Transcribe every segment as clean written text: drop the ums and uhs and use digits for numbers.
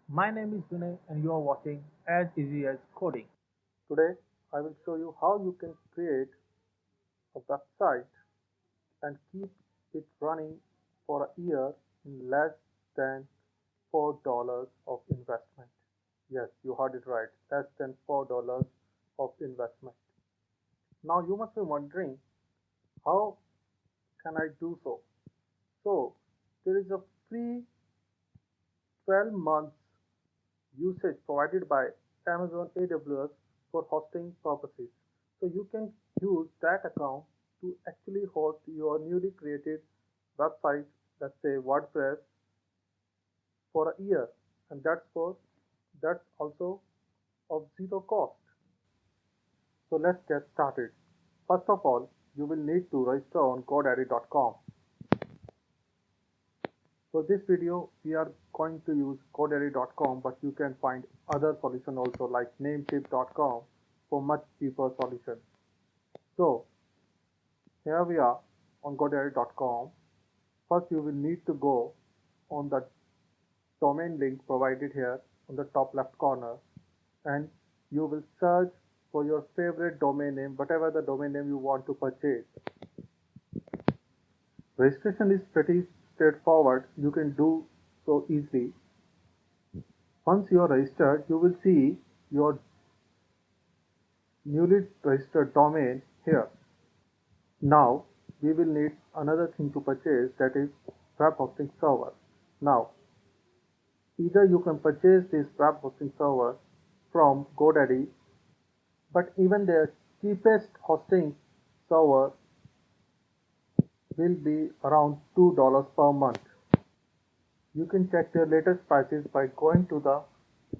My name is Vinay and you are watching As Easy as Coding. Today I will show you how you can create a website and keep it running for a year in less than $4 of investment. Yes, you heard it right, less than $4 of investment. Now you must be wondering, how can I do so? So there is a free 12 months usage provided by Amazon AWS for hosting purposes. So you can use that account to actually host your newly created website, let's say WordPress, for a year, and that's also of zero cost. So let's get started. First of all, you will need to register on GoDaddy.com. For this video, we are going to use GoDaddy.com, but you can find other solution also like Nametip.com for much cheaper solution. So here we are on GoDaddy.com. First, you will need to go on the domain link provided here on the top left corner, and you will search for your favorite domain name, whatever the domain name you want to purchase. Registration is pretty straightforward. You can do so easily. Once you are registered, you will see your newly registered domain here. Now we will need another thing to purchase, that is web hosting server. Now either you can purchase this web hosting server from GoDaddy, but even their cheapest hosting server will be around $2 per month. You can check their latest prices by going to the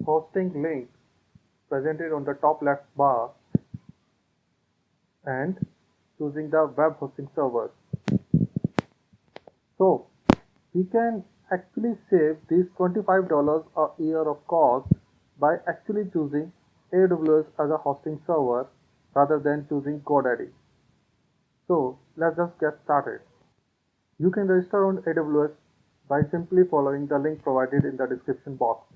hosting link presented on the top left bar and choosing the web hosting server. So we can actually save these $25 a year of cost by actually choosing AWS as a hosting server rather than choosing GoDaddy. So let's just get started. You can register on AWS by simply following the link provided in the description box.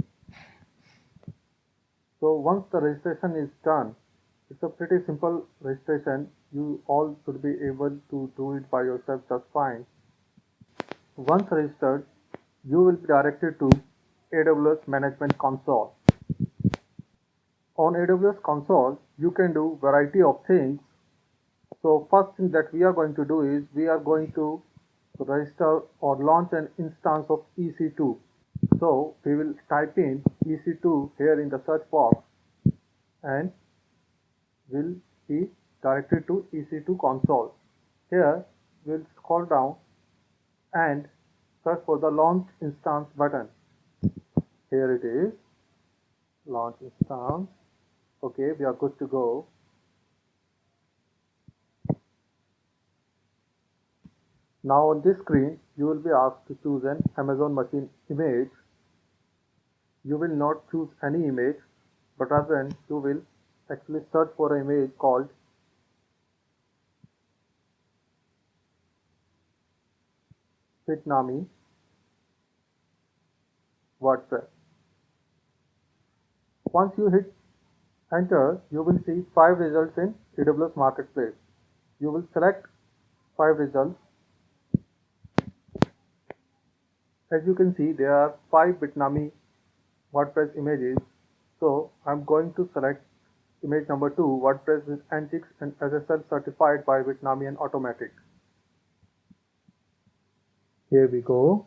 So once the registration is done, it's a pretty simple registration. You all should be able to do it by yourself just fine. Once registered, you will be directed to AWS Management Console. On AWS Console, you can do variety of things. So first thing that we are going to do is we are going to register or launch an instance of EC2. So we will type in EC2 here in the search box and will be directed to EC2 console. Here we'll scroll down and search for the launch instance button. Here it is, launch instance. Okay, we are good to go. Now on this screen, you will be asked to choose an Amazon machine image. You will not choose any image, but rather you will actually search for an image called Bitnami WordPress. Once you hit enter, you will see 5 results in AWS Marketplace. You will select 5 results. As you can see, there are 5 Bitnami WordPress images. So I'm going to select image number 2, WordPress with Nginx and SSL certified by Bitnami and Automatic. Here we go.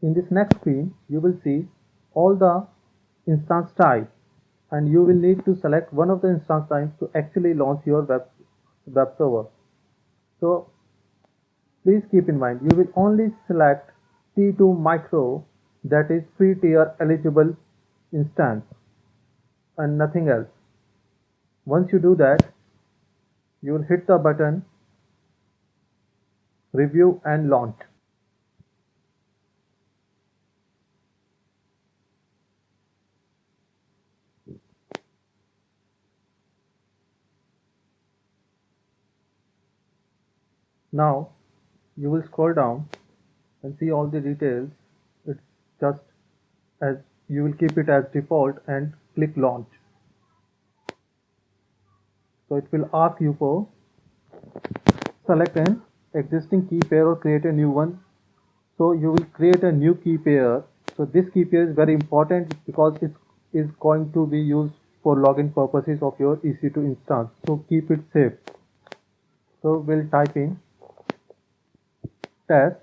In this next screen, you will see all the instance types, and you will need to select one of the instance types to actually launch your web server. So please keep in mind, you will only select T2 Micro, that is free tier eligible instance, and nothing else. Once you do that, you will hit the button review and launch. Now you will scroll down and see all the details. It's just as you will keep it as default and click launch. So it will ask you for select an existing key pair or create a new one. So you will create a new key pair. So this key pair is very important because it is going to be used for login purposes of your EC2 instance. So keep it safe. So we'll type in test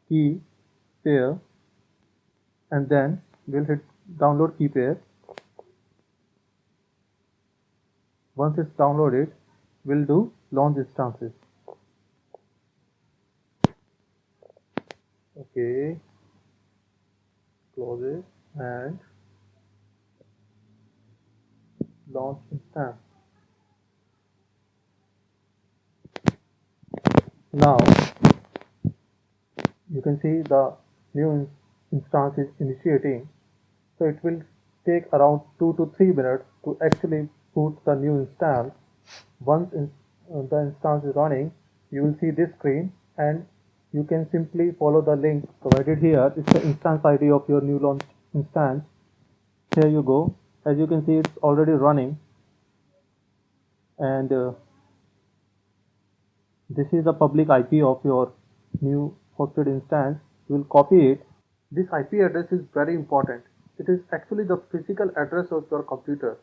key pair and then we'll hit download key pair. Once it's downloaded, we'll do launch instances. Okay, close it and launch instance. Now you can see the new instance is initiating. So it will take around 2 to 3 minutes to actually boot the new instance. Once the instance is running, you will see this screen and you can simply follow the link provided here. It's the instance ID of your new launch instance. Here you go. As you can see, it's already running, and this is the public IP of your new hosted instance. You will copy it. This IP address is very important. It is actually the physical address of your computer.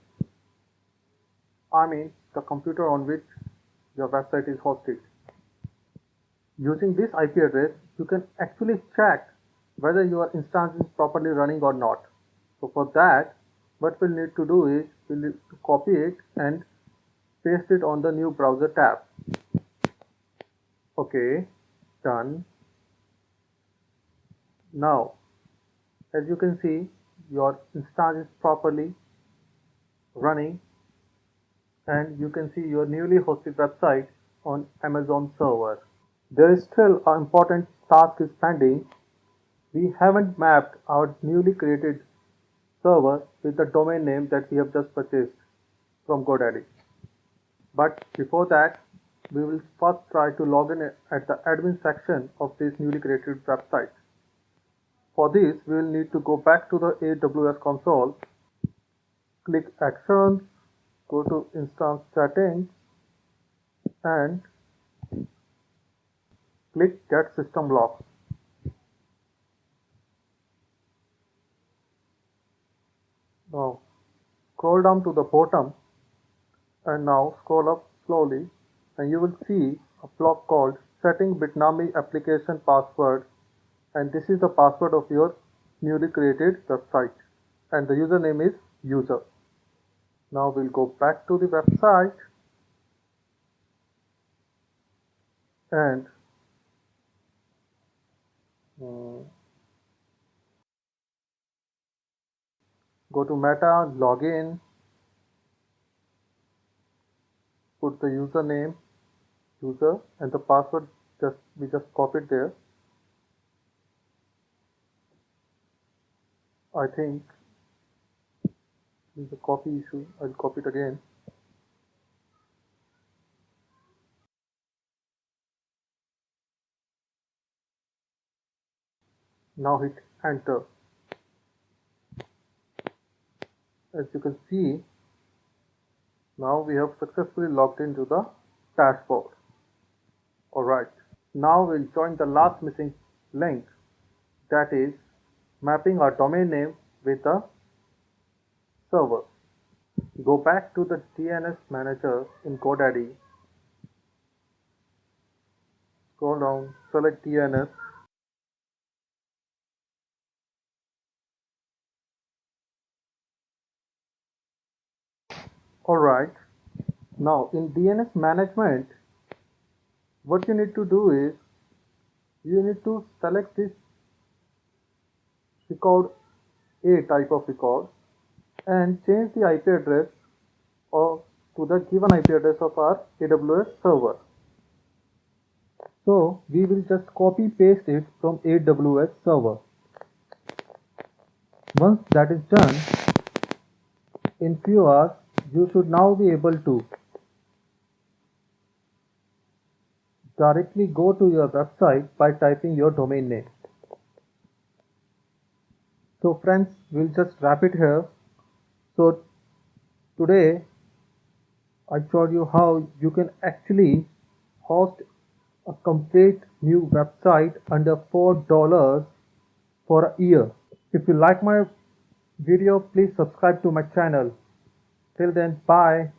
I mean the computer on which your website is hosted. Using this IP address, you can actually check whether your instance is properly running or not. So for that, what we'll need to do is we'll need to copy it and paste it on the new browser tab. Okay, done. Now, as you can see, your instance is properly running and you can see your newly hosted website on Amazon server. There is still an important task is pending. We haven't mapped our newly created server with the domain name that we have just purchased from GoDaddy. But before that, we will first try to log in at the admin section of this newly created website. For this, we will need to go back to the AWS console, click Actions, go to Instance Settings, and click Get System Logs. Now, scroll down to the bottom and now scroll up slowly and you will see a block called Setting Bitnami Application Password, and this is the password of your newly created website and the username is user. Now we'll go back to the website and go to Meta, login, put the username, user, and the password we just copied there. I think there's a copy issue. I'll copy it again. Now hit enter. As you can see, now we have successfully logged into the dashboard. Alright, now we'll join the last missing link, that is mapping our domain name with the server. Go back to the DNS manager in GoDaddy, scroll down, select DNS. Alright, now in DNS management, what you need to do is you need to select this record A type of record and change the IP address or to the given IP address of our AWS server. So we will just copy paste it from AWS server. Once that is done, in few hours you should now be able to directly go to your website by typing your domain name. So friends, we'll just wrap it here. So today I showed you how you can actually host a complete new website under $4 for a year. If you like my video, please subscribe to my channel. Till then, bye.